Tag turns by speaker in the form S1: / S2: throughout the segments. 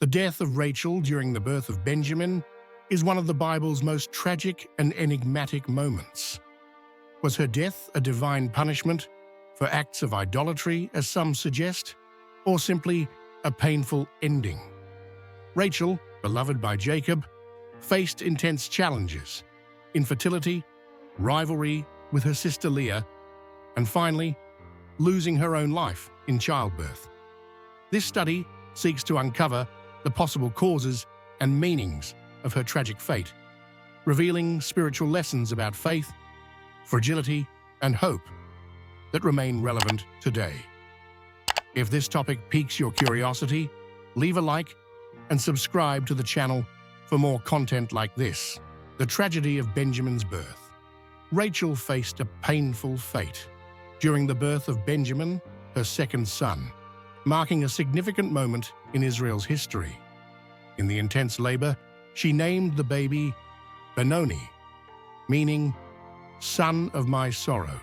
S1: The death of Rachel during the birth of Benjamin is one of the Bible's most tragic and enigmatic moments. Was her death a divine punishment for acts of idolatry, as some suggest, or simply a painful ending? Rachel, beloved by Jacob, faced intense challenges: infertility, rivalry with her sister Leah, and finally, losing her own life in childbirth. This study seeks to uncover the possible causes and meanings of her tragic fate, revealing spiritual lessons about faith, fragility, and hope that remain relevant today. If this topic piques your curiosity, leave a like and subscribe to the channel for more content like this. The tragedy of Benjamin's birth. Rachel faced a painful fate during the birth of Benjamin, her second son, marking a significant moment in Israel's history. In the intense labor, she named the baby Benoni, meaning son of my sorrow,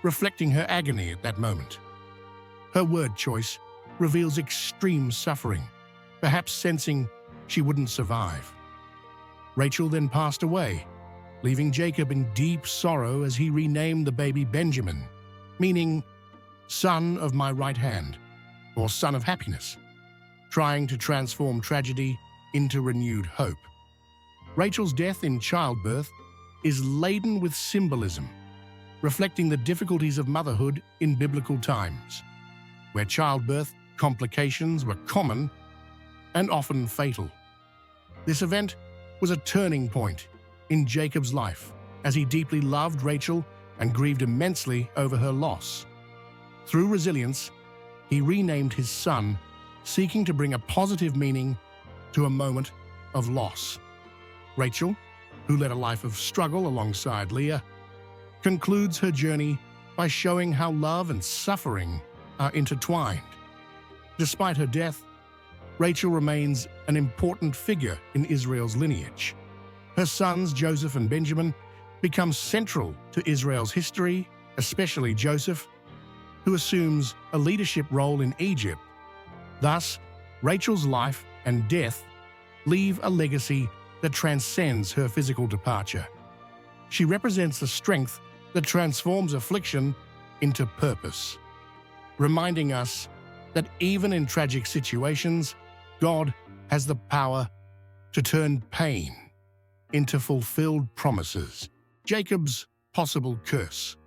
S1: reflecting her agony at that moment. Her word choice reveals extreme suffering, perhaps sensing she wouldn't survive. Rachel then passed away, leaving Jacob in deep sorrow as he renamed the baby Benjamin, meaning son of my right hand, or son of happiness, trying to transform tragedy into renewed hope. Rachel's death in childbirth is laden with symbolism, reflecting the difficulties of motherhood in biblical times, where childbirth complications were common and often fatal. This event was a turning point in Jacob's life, as he deeply loved Rachel and grieved immensely over her loss. Through resilience, he renamed his son, seeking to bring a positive meaning to a moment of loss. Rachel, who led a life of struggle alongside Leah, concludes her journey by showing how love and suffering are intertwined. Despite her death, Rachel remains an important figure in Israel's lineage. Her sons, Joseph and Benjamin, become central to Israel's history, especially Joseph, who assumes a leadership role in Egypt. Thus, Rachel's life and death leave a legacy that transcends her physical departure. She represents the strength that transforms affliction into purpose, reminding us that even in tragic situations, God has the power to turn pain into fulfilled promises. Jacob's possible curse.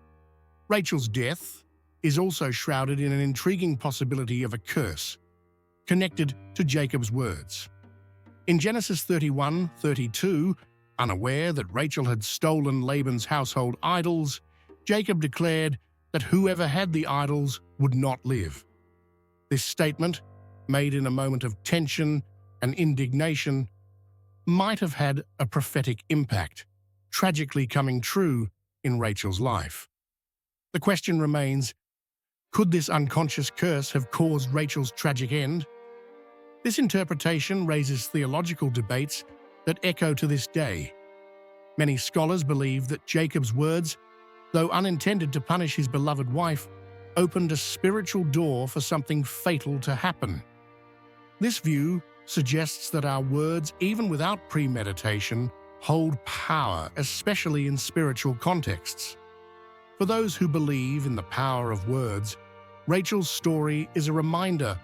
S1: Rachel's death is also shrouded in an intriguing possibility of a curse connected to Jacob's words. In Genesis 31:32, unaware that Rachel had stolen Laban's household idols, Jacob declared that whoever had the idols would not live. This statement, made in a moment of tension and indignation, might have had a prophetic impact, tragically coming true in Rachel's life. The question remains, could this unconscious curse have caused Rachel's tragic end? This interpretation raises theological debates that echo to this day. Many scholars believe that Jacob's words, though unintended to punish his beloved wife, opened a spiritual door for something fatal to happen. This view suggests that our words, even without premeditation, hold power, especially in spiritual contexts. For those who believe in the power of words, Rachel's story is a reminder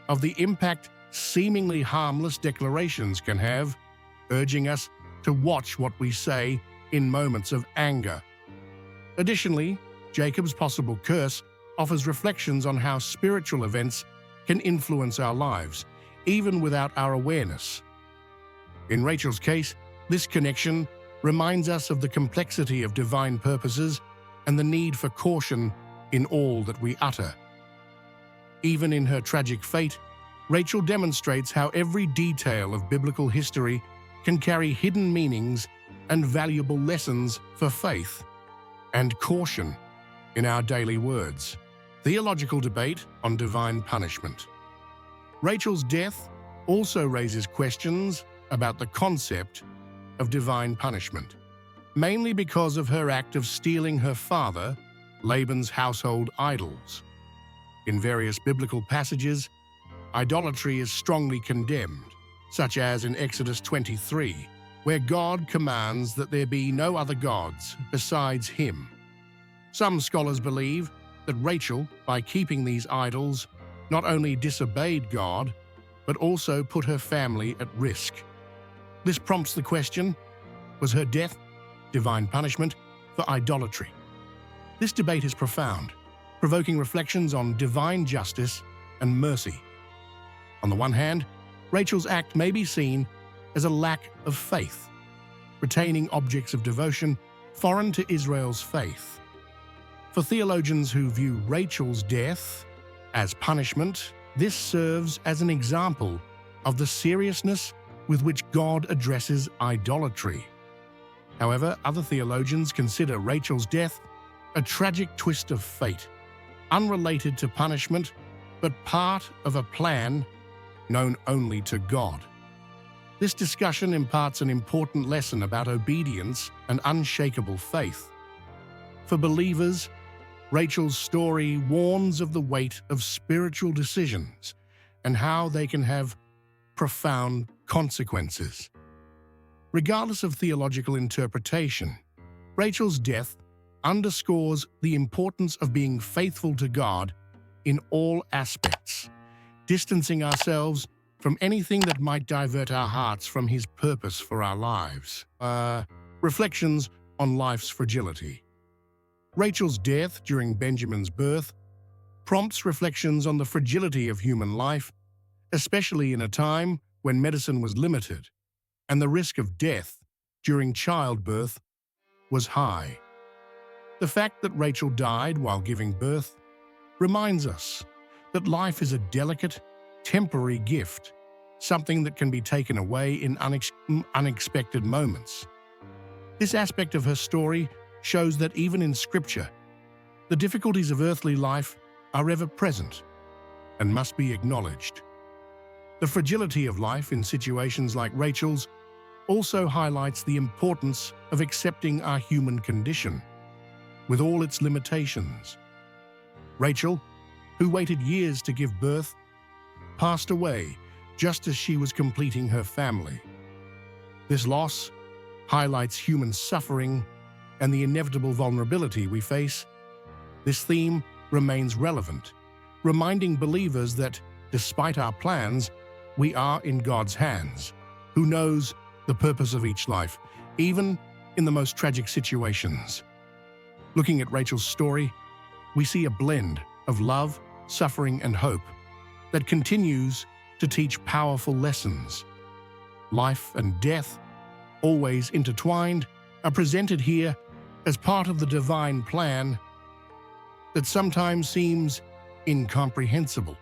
S1: of the impact seemingly harmless declarations can have, urging us to watch what we say in moments of anger. Additionally, Jacob's possible curse offers reflections on how spiritual events can influence our lives, even without our awareness. In Rachel's case, this connection reminds us of the complexity of divine purposes and the need for caution in all that we utter. Even in her tragic fate, Rachel demonstrates how every detail of biblical history can carry hidden meanings and valuable lessons for faith and caution in our daily words. Theological debate on divine punishment. Rachel's death also raises questions about the concept of divine punishment, mainly because of her act of stealing her father, Laban's household idols. In various biblical passages, idolatry is strongly condemned, such as in Exodus 23, where God commands that there be no other gods besides Him. Some scholars believe that Rachel, by keeping these idols, not only disobeyed God, but also put her family at risk. This prompts the question, was her death divine punishment for idolatry? This debate is profound, provoking reflections on divine justice and mercy. On the one hand, Rachel's act may be seen as a lack of faith, retaining objects of devotion foreign to Israel's faith. For theologians who view Rachel's death as punishment, this serves as an example of the seriousness with which God addresses idolatry. However, other theologians consider Rachel's death a tragic twist of fate, unrelated to punishment, but part of a plan known only to God. This discussion imparts an important lesson about obedience and unshakable faith. For believers, Rachel's story warns of the weight of spiritual decisions and how they can have profound consequences. Regardless of theological interpretation, Rachel's death underscores the importance of being faithful to God in all aspects, distancing ourselves from anything that might divert our hearts from His purpose for our lives. Reflections on life's fragility. Rachel's death during Benjamin's birth prompts reflections on the fragility of human life, especially in a time when medicine was limited and the risk of death during childbirth was high. The fact that Rachel died while giving birth reminds us that life is a delicate, temporary gift, something that can be taken away in unexpected moments. This aspect of her story shows that even in Scripture, the difficulties of earthly life are ever present and must be acknowledged. The fragility of life in situations like Rachel's also highlights the importance of accepting our human condition, with all its limitations. Rachel, who waited years to give birth, passed away just as she was completing her family. This loss highlights human suffering and the inevitable vulnerability we face. This theme remains relevant, reminding believers that, despite our plans, we are in God's hands, who knows the purpose of each life, even in the most tragic situations. Looking at Rachel's story, we see a blend of love, suffering, and hope that continues to teach powerful lessons. Life and death, always intertwined, are presented here as part of the divine plan that sometimes seems incomprehensible.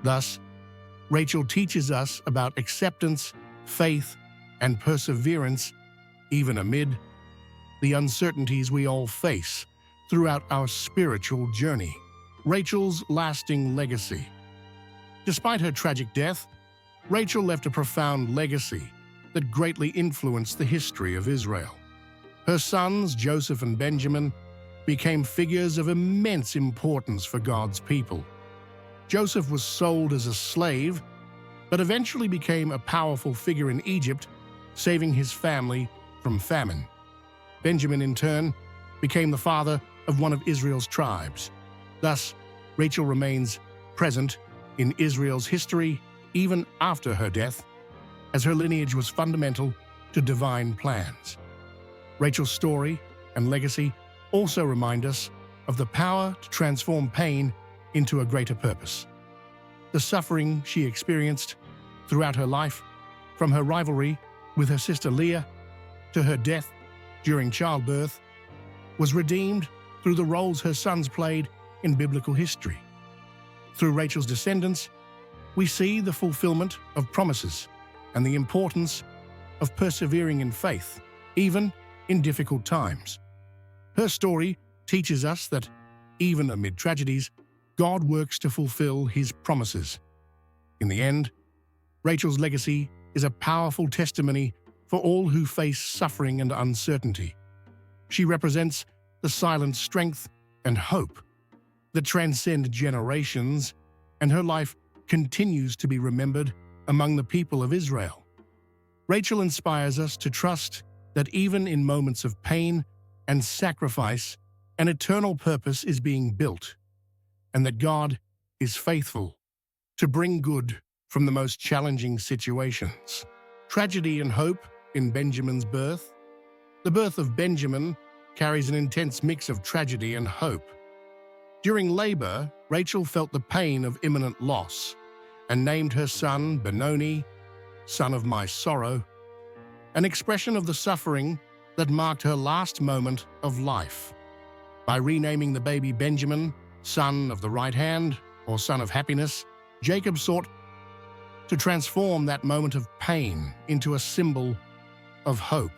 S1: Thus, Rachel teaches us about acceptance, faith, and perseverance, even amid the uncertainties we all face throughout our spiritual journey. Rachel's lasting legacy. Despite her tragic death, Rachel left a profound legacy that greatly influenced the history of Israel. Her sons, Joseph and Benjamin, became figures of immense importance for God's people. Joseph was sold as a slave, but eventually became a powerful figure in Egypt, saving his family from famine. Benjamin, in turn, became the father of one of Israel's tribes. Thus, Rachel remains present in Israel's history even after her death, as her lineage was fundamental to divine plans. Rachel's story and legacy also remind us of the power to transform pain into a greater purpose. The suffering she experienced throughout her life, from her rivalry with her sister Leah to her death during childbirth, was redeemed through the roles her sons played in biblical history. Through Rachel's descendants, we see the fulfillment of promises and the importance of persevering in faith, even in difficult times. Her story teaches us that, even amid tragedies, God works to fulfill His promises. In the end, Rachel's legacy is a powerful testimony for all who face suffering and uncertainty. She represents the silent strength and hope that transcend generations, and her life continues to be remembered among the people of Israel. Rachel inspires us to trust that even in moments of pain and sacrifice, an eternal purpose is being built, and that God is faithful to bring good from the most challenging situations. Tragedy and hope in Benjamin's birth. The birth of Benjamin carries an intense mix of tragedy and hope. During labor, Rachel felt the pain of imminent loss and named her son Benoni, son of my sorrow, an expression of the suffering that marked her last moment of life. By renaming the baby Benjamin, son of the right hand, or son of happiness, Jacob sought to transform that moment of pain into a symbol of hope.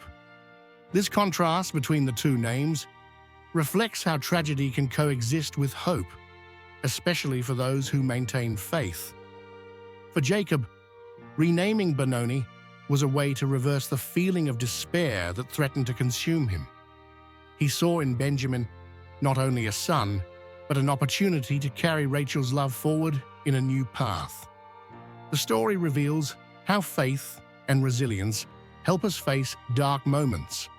S1: This contrast between the two names reflects how tragedy can coexist with hope, especially for those who maintain faith. For Jacob, renaming Benoni was a way to reverse the feeling of despair that threatened to consume him. He saw in Benjamin not only a son, but an opportunity to carry Rachel's love forward in a new path. The story reveals how faith and resilience help us face dark moments,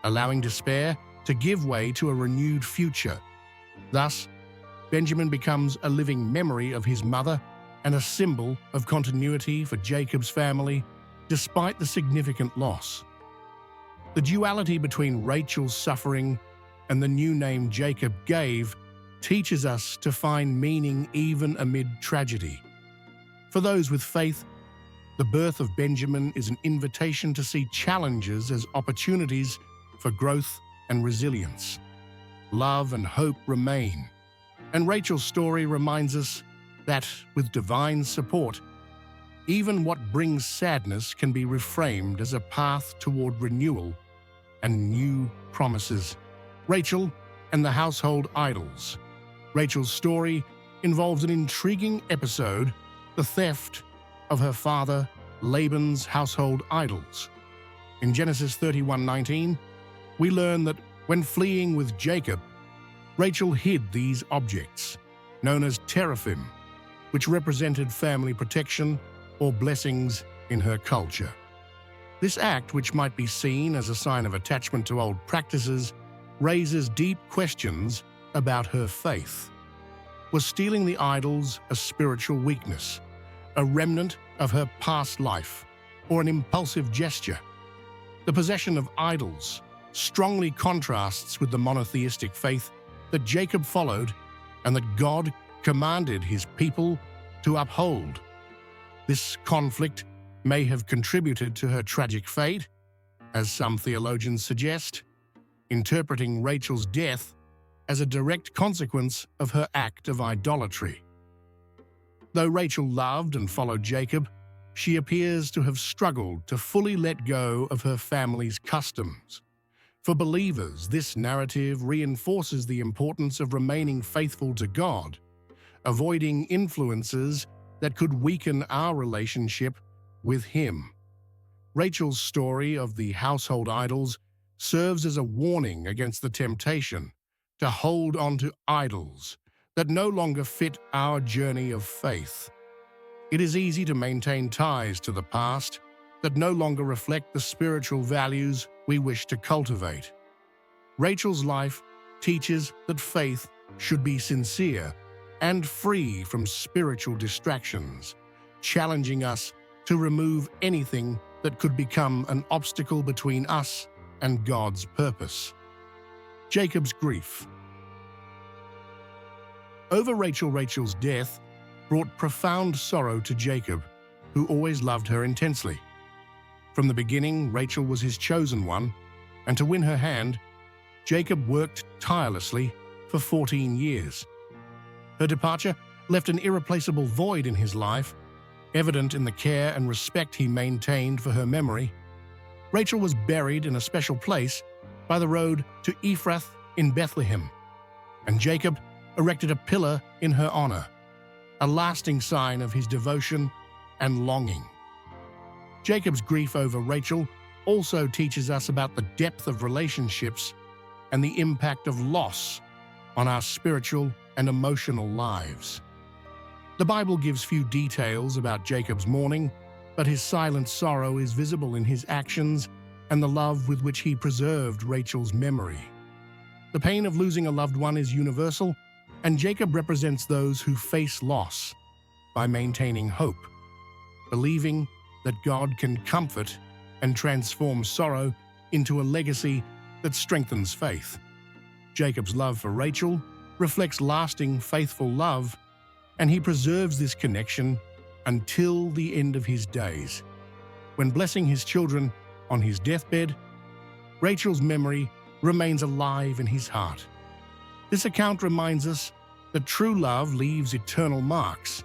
S1: allowing despair to give way to a renewed future. Thus, Benjamin becomes a living memory of his mother and a symbol of continuity for Jacob's family, despite the significant loss. The duality between Rachel's suffering and the new name Jacob gave teaches us to find meaning even amid tragedy. For those with faith, the birth of Benjamin is an invitation to see challenges as opportunities for growth and resilience. Love and hope remain, and Rachel's story reminds us that, with divine support, even what brings sadness can be reframed as a path toward renewal and new promises. Rachel and the household idols. Rachel's story involves an intriguing episode, the theft of her father Laban's household idols. In Genesis 31:19, we learn that when fleeing with Jacob, Rachel hid these objects, known as teraphim, which represented family protection or blessings in her culture. This act, which might be seen as a sign of attachment to old practices, raises deep questions about her faith. Was stealing the idols a spiritual weakness, a remnant of her past life, or an impulsive gesture? The possession of idols strongly contrasts with the monotheistic faith that Jacob followed and that God commanded his people to uphold. This conflict may have contributed to her tragic fate, as some theologians suggest, interpreting Rachel's death as a direct consequence of her act of idolatry. Though Rachel loved and followed Jacob, she appears to have struggled to fully let go of her family's customs. For believers, this narrative reinforces the importance of remaining faithful to God, avoiding influences that could weaken our relationship with Him. Rachel's story of the household idols serves as a warning against the temptation to hold on to idols that no longer fit our journey of faith. It is easy to maintain ties to the past that no longer reflect the spiritual values we wish to cultivate. Rachel's life teaches that faith should be sincere and free from spiritual distractions, challenging us to remove anything that could become an obstacle between us and God's purpose. Jacob's grief. Over Rachel's death brought profound sorrow to Jacob, who always loved her intensely. From the beginning, Rachel was his chosen one, and to win her hand, Jacob worked tirelessly for 14 years. Her departure left an irreplaceable void in his life, evident in the care and respect he maintained for her memory. Rachel was buried in a special place by the road to Ephrath in Bethlehem, and Jacob erected a pillar in her honor, a lasting sign of his devotion and longing. Jacob's grief over Rachel also teaches us about the depth of relationships and the impact of loss on our spiritual and emotional lives. The Bible gives few details about Jacob's mourning, but his silent sorrow is visible in his actions and the love with which he preserved Rachel's memory. The pain of losing a loved one is universal, and Jacob represents those who face loss by maintaining hope, believing that God can comfort and transform sorrow into a legacy that strengthens faith. Jacob's love for Rachel reflects lasting, faithful love, and he preserves this connection until the end of his days. When blessing his children on his deathbed, Rachel's memory remains alive in his heart. This account reminds us that true love leaves eternal marks,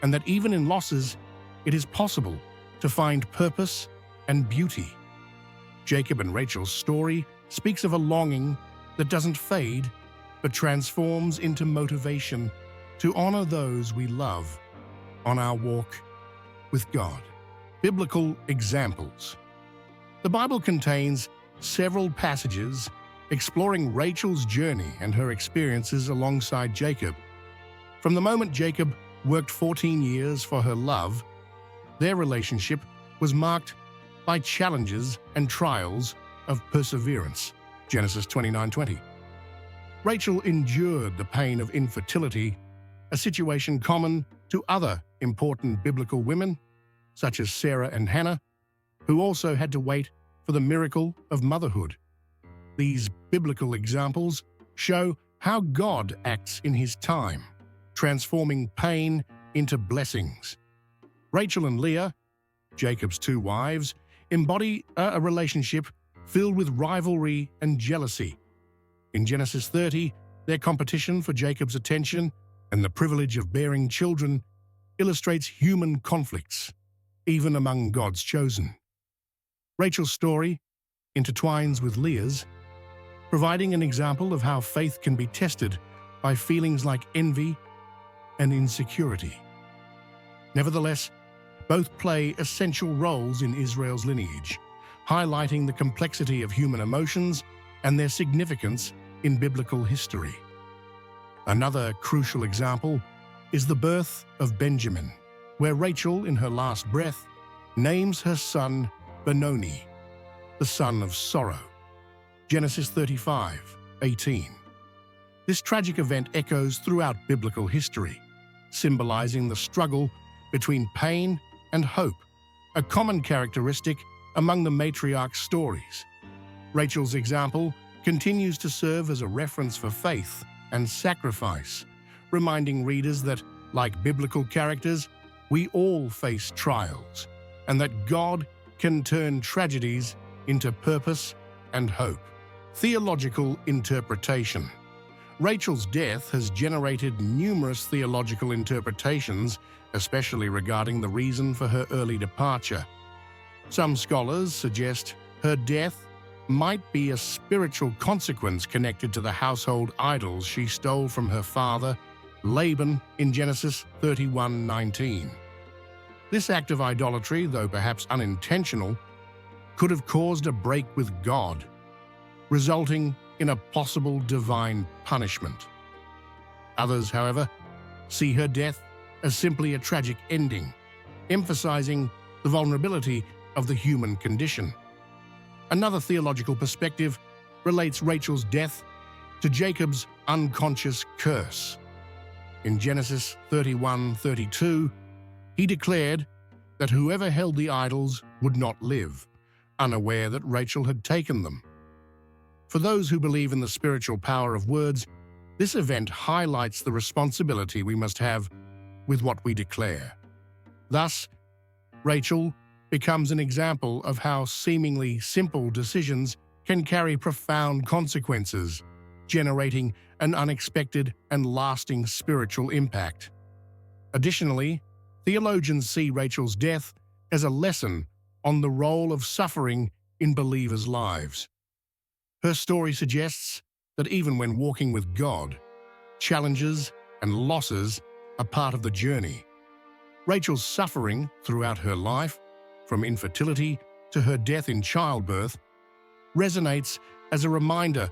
S1: and that even in losses, it is possible to find purpose and beauty. Jacob and Rachel's story speaks of a longing that doesn't fade, but transforms into motivation to honor those we love on our walk with God. Biblical examples. The Bible contains several passages exploring Rachel's journey and her experiences alongside Jacob. From the moment Jacob worked 14 years for her love, their relationship was marked by challenges and trials of perseverance. Genesis 29:20. Rachel endured the pain of infertility, a situation common to other important biblical women, such as Sarah and Hannah, who also had to wait for the miracle of motherhood. These biblical examples show how God acts in his time, transforming pain into blessings. Rachel and Leah, Jacob's two wives, embody a relationship filled with rivalry and jealousy. In Genesis 30, their competition for Jacob's attention and the privilege of bearing children illustrates human conflicts, even among God's chosen. Rachel's story intertwines with Leah's, providing an example of how faith can be tested by feelings like envy and insecurity. Nevertheless, both play essential roles in Israel's lineage, highlighting the complexity of human emotions and their significance in biblical history. Another crucial example is the birth of Benjamin, where Rachel, in her last breath, names her son Benoni, the son of sorrow. Genesis 35:18. This tragic event echoes throughout biblical history, symbolizing the struggle between pain and hope, a common characteristic among the matriarch's stories. Rachel's example continues to serve as a reference for faith and sacrifice, reminding readers that, like biblical characters, we all face trials, and that God can turn tragedies into purpose and hope. Theological interpretation. Rachel's death has generated numerous theological interpretations, especially regarding the reason for her early departure. Some scholars suggest her death might be a spiritual consequence connected to the household idols she stole from her father, Laban, in Genesis 31:19. This act of idolatry, though perhaps unintentional, could have caused a break with God, resulting in a possible divine punishment. Others, however, see her death as simply a tragic ending, emphasizing the vulnerability of the human condition. Another theological perspective relates Rachel's death to Jacob's unconscious curse. In Genesis 31:32, he declared that whoever held the idols would not live, unaware that Rachel had taken them. For those who believe in the spiritual power of words, this event highlights the responsibility we must have with what we declare. Thus, Rachel becomes an example of how seemingly simple decisions can carry profound consequences, generating an unexpected and lasting spiritual impact. Additionally, theologians see Rachel's death as a lesson on the role of suffering in believers' lives. Her story suggests that even when walking with God, challenges and losses are part of the journey. Rachel's suffering throughout her life, from infertility to her death in childbirth, resonates as a reminder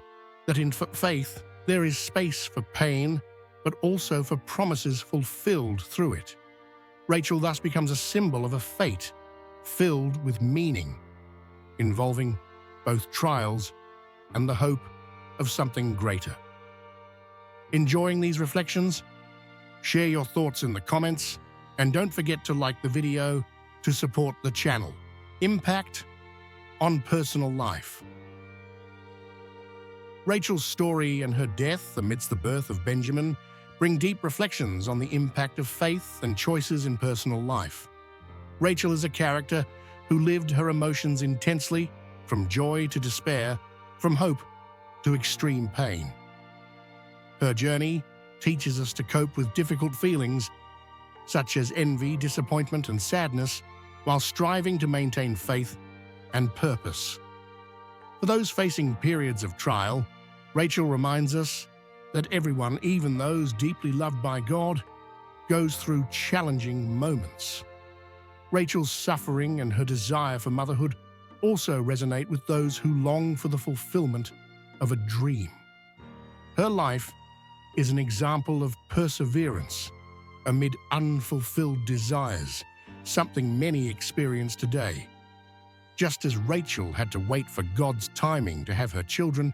S1: that in faith there is space for pain but also for promises fulfilled through it. Rachel thus becomes a symbol of a fate filled with meaning, involving both trials and the hope of something greater. Enjoying these reflections? Share your thoughts in the comments, and don't forget to like the video to support the channel. Impact on personal life. Rachel's story and her death amidst the birth of Benjamin bring deep reflections on the impact of faith and choices in personal life. Rachel is a character who lived her emotions intensely, from joy to despair, from hope to extreme pain. Her journey teaches us to cope with difficult feelings, such as envy, disappointment, and sadness, while striving to maintain faith and purpose. For those facing periods of trial, Rachel reminds us that everyone, even those deeply loved by God, goes through challenging moments. Rachel's suffering and her desire for motherhood also resonate with those who long for the fulfillment of a dream. Her life is an example of perseverance amid unfulfilled desires, something many experience today. Just as Rachel had to wait for God's timing to have her children,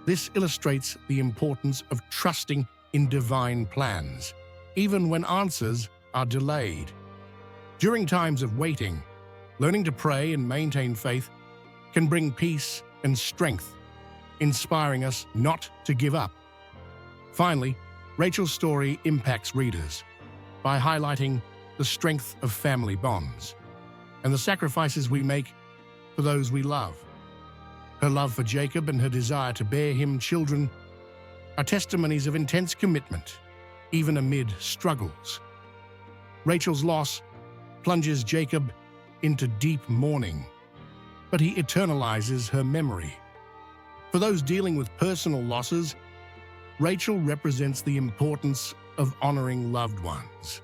S1: this illustrates the importance of trusting in divine plans, even when answers are delayed. During times of waiting, learning to pray and maintain faith can bring peace and strength, inspiring us not to give up. Finally, Rachel's story impacts readers by highlighting the strength of family bonds and the sacrifices we make for those we love. Her love for Jacob and her desire to bear him children are testimonies of intense commitment, even amid struggles. Rachel's loss plunges Jacob into deep mourning, but he eternalizes her memory. For those dealing with personal losses, Rachel represents the importance of honoring loved ones,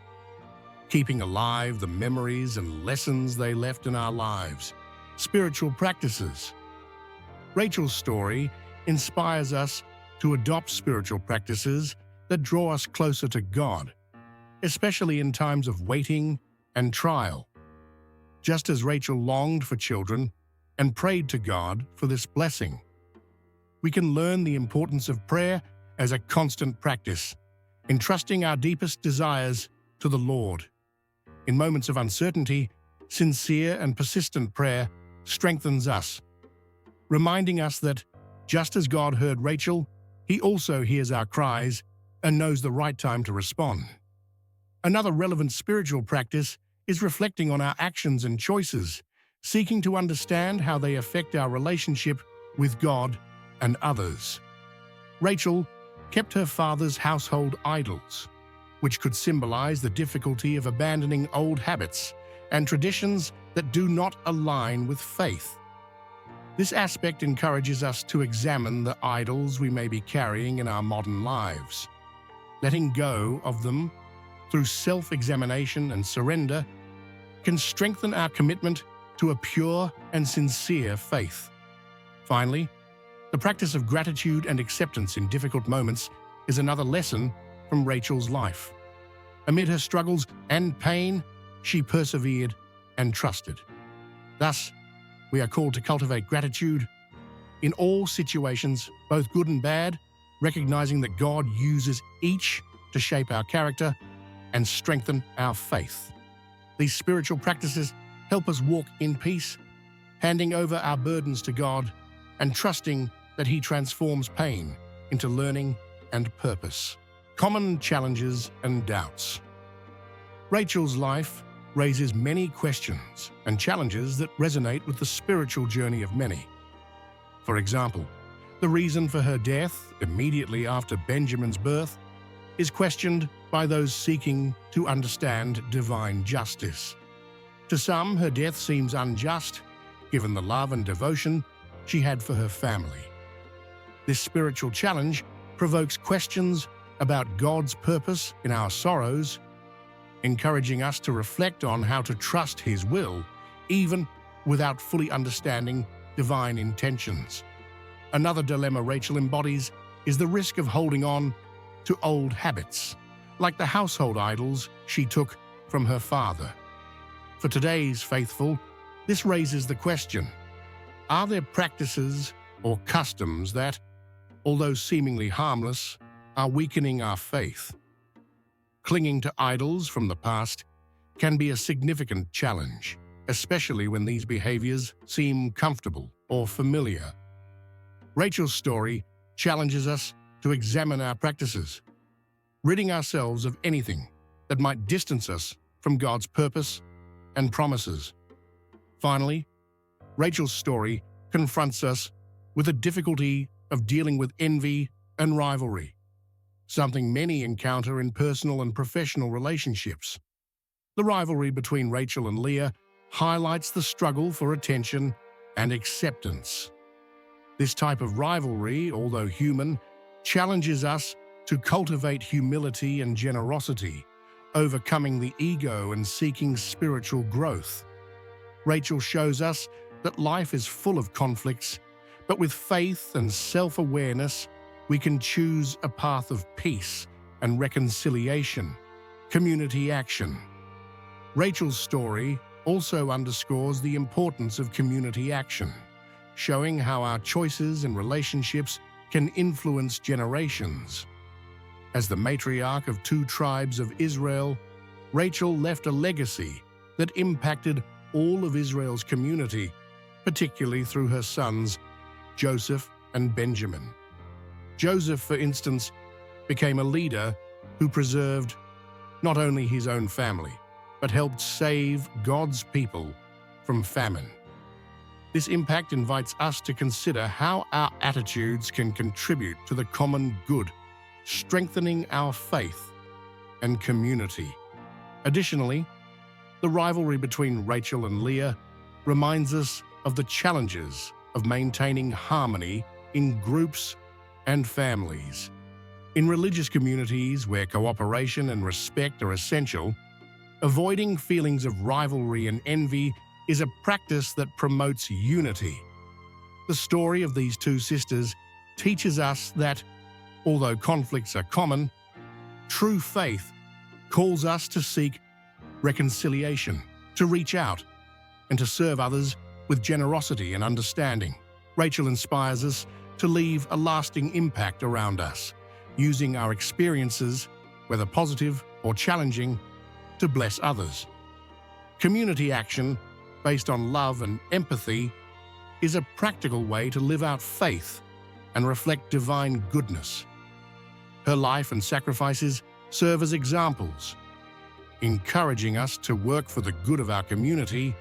S1: keeping alive the memories and lessons they left in our lives. Spiritual practices. Rachel's story inspires us to adopt spiritual practices that draw us closer to God, especially in times of waiting and trial. Just as Rachel longed for children and prayed to God for this blessing, we can learn the importance of prayer as a constant practice, entrusting our deepest desires to the Lord. In moments of uncertainty, sincere and persistent prayer strengthens us, reminding us that, just as God heard Rachel, He also hears our cries and knows the right time to respond. Another relevant spiritual practice is reflecting on our actions and choices, seeking to understand how they affect our relationship with God and others. Rachel kept her father's household idols, which could symbolize the difficulty of abandoning old habits and traditions that do not align with faith. This aspect encourages us to examine the idols we may be carrying in our modern lives. Letting go of them through self-examination and surrender can strengthen our commitment to a pure and sincere faith. Finally, the practice of gratitude and acceptance in difficult moments is another lesson from Rachel's life. Amid her struggles and pain, she persevered and trusted. Thus, we are called to cultivate gratitude in all situations, both good and bad, recognizing that God uses each to shape our character and strengthen our faith. These spiritual practices help us walk in peace, handing over our burdens to God and trusting that He transforms pain into learning and purpose. Common challenges and doubts. Rachel's life raises many questions and challenges that resonate with the spiritual journey of many. For example, the reason for her death immediately after Benjamin's birth is questioned by those seeking to understand divine justice. To some, her death seems unjust, given the love and devotion she had for her family. This spiritual challenge provokes questions about God's purpose in our sorrows, encouraging us to reflect on how to trust His will, even without fully understanding divine intentions. Another dilemma Rachel embodies is the risk of holding on to old habits, like the household idols she took from her father. For today's faithful, this raises the question, are there practices or customs that, although seemingly harmless, are weakening our faith? Clinging to idols from the past can be a significant challenge, especially when these behaviors seem comfortable or familiar. Rachel's story challenges us to examine our practices, ridding ourselves of anything that might distance us from God's purpose and promises. Finally, Rachel's story confronts us with the difficulty of dealing with envy and rivalry, something many encounter in personal and professional relationships. The rivalry between Rachel and Leah highlights the struggle for attention and acceptance. This type of rivalry, although human, challenges us to cultivate humility and generosity, overcoming the ego and seeking spiritual growth. Rachel shows us that life is full of conflicts, but with faith and self-awareness, we can choose a path of peace and reconciliation, community action. Rachel's story also underscores the importance of community action, showing how our choices and relationships can influence generations. As the matriarch of 2 tribes of Israel, Rachel left a legacy that impacted all of Israel's community, particularly through her sons, Joseph and Benjamin. Joseph, for instance, became a leader who preserved not only his own family, but helped save God's people from famine. This impact invites us to consider how our attitudes can contribute to the common good, strengthening our faith and community. Additionally, the rivalry between Rachel and Leah reminds us of the challenges of maintaining harmony in groups and families. In religious communities where cooperation and respect are essential, avoiding feelings of rivalry and envy is a practice that promotes unity. The story of these 2 sisters teaches us that, although conflicts are common, true faith calls us to seek reconciliation, to reach out, and to serve others with generosity and understanding. Rachel inspires us to leave a lasting impact around us, using our experiences, whether positive or challenging, to bless others. Community action, based on love and empathy, is a practical way to live out faith and reflect divine goodness. Her life and sacrifices serve as examples, encouraging us to work for the good of our community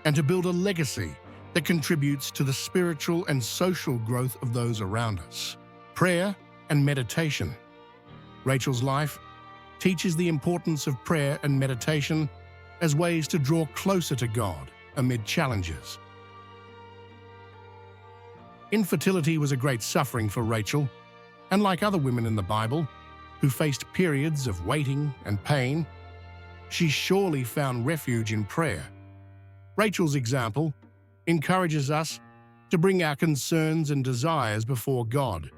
S1: and to build a legacy that contributes to the spiritual and social growth of those around us. Prayer and meditation. Rachel's life teaches the importance of prayer and meditation as ways to draw closer to God amid challenges. Infertility was a great suffering for Rachel, and like other women in the Bible who faced periods of waiting and pain, she surely found refuge in prayer. Rachel's example encourages us to bring our concerns and desires before God,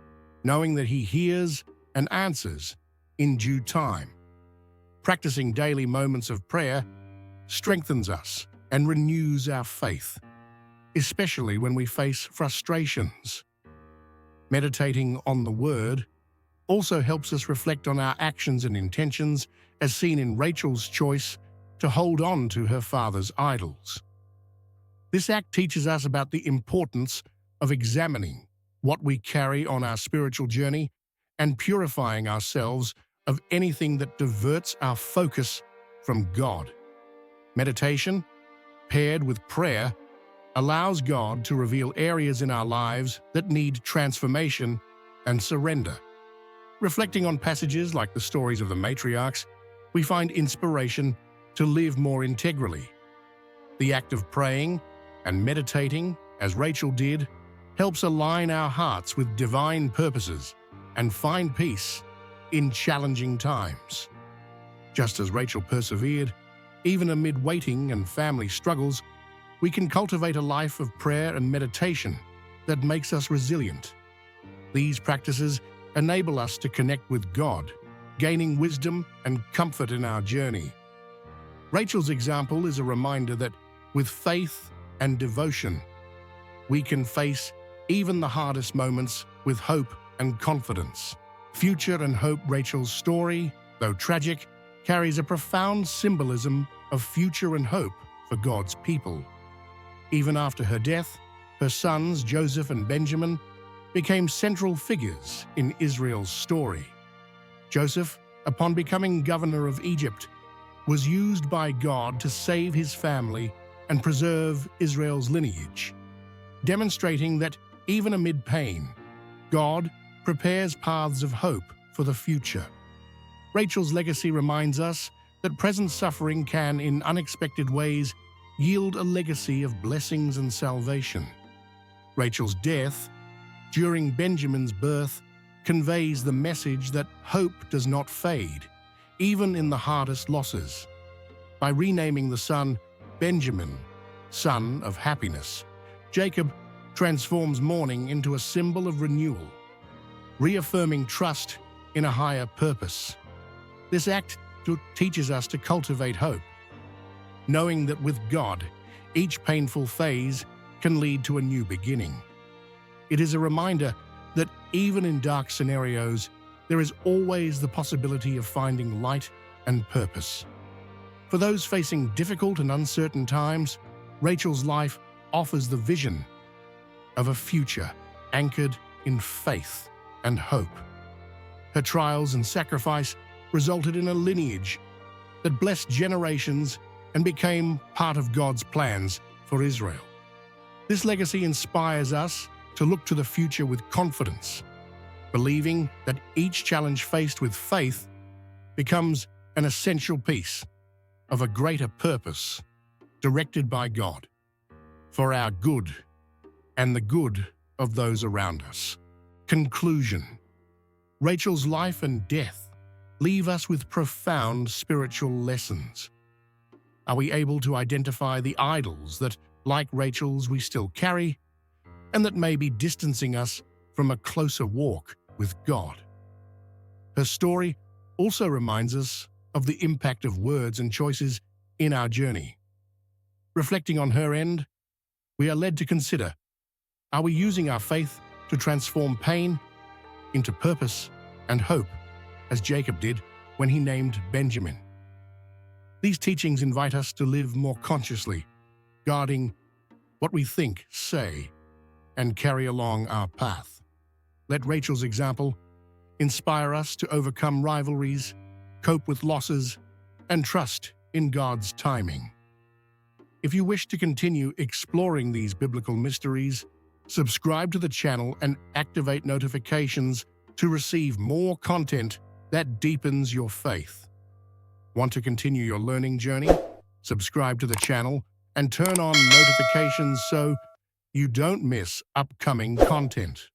S1: knowing that He hears and answers in due time. Practicing daily moments of prayer strengthens us and renews our faith, especially when we face frustrations. Meditating on the Word also helps us reflect on our actions and intentions, as seen in Rachel's choice to hold on to her father's idols. This act teaches us about the importance of examining what we carry on our spiritual journey and purifying ourselves of anything that diverts our focus from God. Meditation, paired with prayer, allows God to reveal areas in our lives that need transformation and surrender. Reflecting on passages like the stories of the matriarchs, we find inspiration to live more integrally. The act of praying and meditating, as Rachel did, helps align our hearts with divine purposes and find peace in challenging times. Just as Rachel persevered, even amid waiting and family struggles, we can cultivate a life of prayer and meditation that makes us resilient. These practices enable us to connect with God, gaining wisdom and comfort in our journey. Rachel's example is a reminder that with faith and devotion, we can face even the hardest moments with hope and confidence. Future and hope. Rachel's story, though tragic, carries a profound symbolism of future and hope for God's people. Even after her death, her sons, Joseph and Benjamin, became central figures in Israel's story. Joseph, upon becoming governor of Egypt, was used by God to save his family and preserve Israel's lineage, demonstrating that even amid pain, God prepares paths of hope for the future. Rachel's legacy reminds us that present suffering can, in unexpected ways, yield a legacy of blessings and salvation. Rachel's death, during Benjamin's birth, conveys the message that hope does not fade, even in the hardest losses. By renaming the son Benjamin, son of happiness, Jacob transforms mourning into a symbol of renewal, reaffirming trust in a higher purpose. This act teaches us to cultivate hope, knowing that with God, each painful phase can lead to a new beginning. It is a reminder that even in dark scenarios, there is always the possibility of finding light and purpose. For those facing difficult and uncertain times, Rachel's life offers the vision of a future anchored in faith and hope. Her trials and sacrifice resulted in a lineage that blessed generations and became part of God's plans for Israel. This legacy inspires us to look to the future with confidence, believing that each challenge faced with faith becomes an essential piece of a greater purpose directed by God for our good and the good of those around us. Conclusion. Rachel's life and death leave us with profound spiritual lessons. Are we able to identify the idols that, like Rachel's, we still carry, and that may be distancing us from a closer walk with God? Her story also reminds us of the impact of words and choices in our journey. Reflecting on her end, we are led to consider, are we using our faith to transform pain into purpose and hope, as Jacob did when he named Benjamin? These teachings invite us to live more consciously, guarding what we think, say, and carry along our path. Let Rachel's example inspire us to overcome rivalries, cope with losses, and trust in God's timing. If you wish to continue exploring these biblical mysteries, subscribe to the channel and activate notifications to receive more content that deepens your faith. Want to continue your learning journey? Subscribe to the channel and turn on notifications so you don't miss upcoming content.